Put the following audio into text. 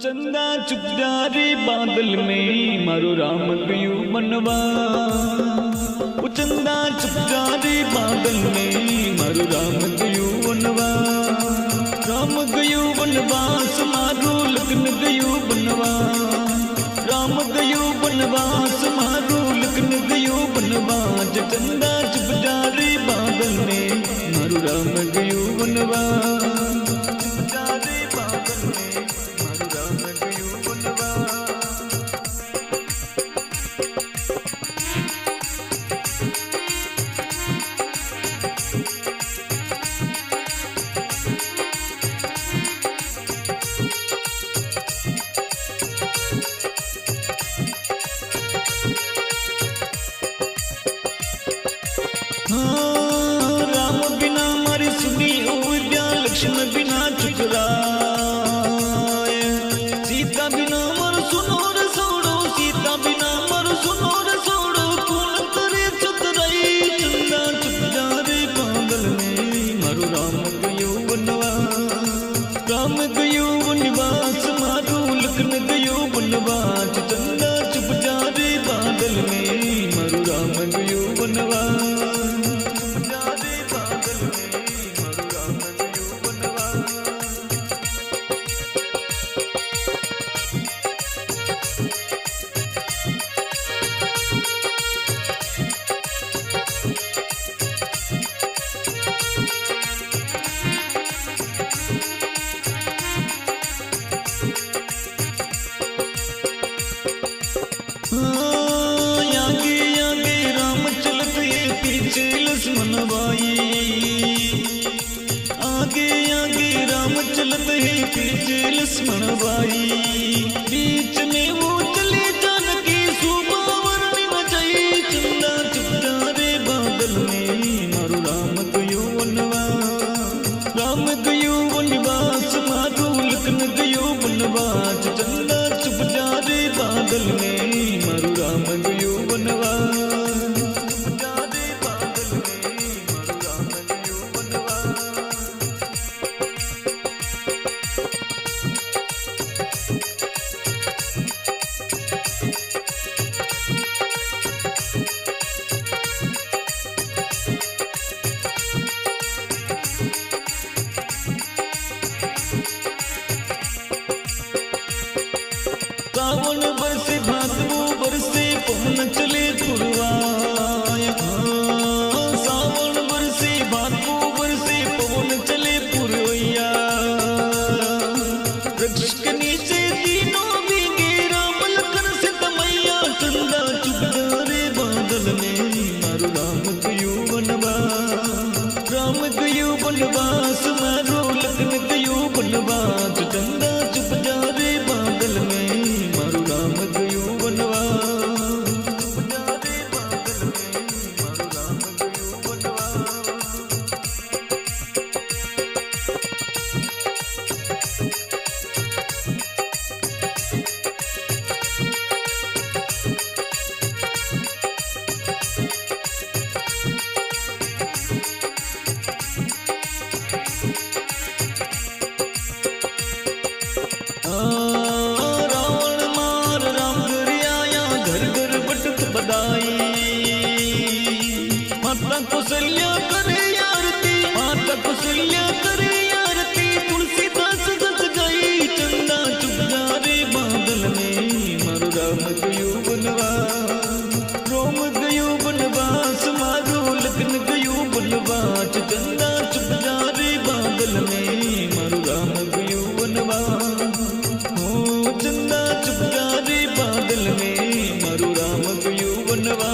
चंदा चुप जा रे बादल में मारो राम गयो बनवा। ओ चंदा चुप जा रे बादल में मारो राम गयो बनवा। राम गयो बनवास मारो लखन गयो बनवा। राम गयो बनवास मारो लखन गयो बनवा। चंदा चुप जा रे बादल में मारो राम गयो बनवा। राम बिना मारी सुनी उद्या लक्ष्मण बिना चुकराए। सीता बिना मर सुनो रे सोड़ो। सीता बिना मर सुनो रे सोड़ो। कौन करे चतुराई। चंदा चुप जा रे बादल में मारो राम गयो बनवा। राम गयो बनवास मारो लखन गयो बनवास। चंदा चुप जा रे बादल में मारो राम गयो बनवा। आगे आगे राम चलत है पीछे लक्ष्मण भाई। आगे आगे राम चलत है पीछे लक्ष्मण भाई। बीच में वो चले जानकी शोभा वर्णि न जाई। चंदा चुप जा रे बादल में मारो राम गयो बनवा। राम गयो बनवास मारो लखन गयो बनवास। चंदा चुप जा रे बादल में मारो राम गयो बनवा। सावन बरसे भादवो बरसे पवन चले पुरवाया। सावन बरसे भादवो बरसे पवन चले पुरवैया। वृक्ष के नीचे तीनों भीगे राम लखन सित मैया। चंदा चुप जा रे बादल में मारो राम गयो बनवा। राम गयो बनवास मारो लखन गयो बनवास। चंदा चुप जा रे बादल में मारो राम गयो बनवा। रावण मार राम घर आया घर घर बटत बधाई। माता कौशल्या करे आरती। माता कौशल्या करे आरती। तुलसीदास जस गई। चंदा चुप जा रे बादल में मारो राम गयो बनवा। रोम गयो बनवास मारो लखन गयो बनवास। चंदा चुप जा रे बादल में मारो राम गयो बनवा। चंदा चुप जा रे बादल में मारो राम गयो बनवा।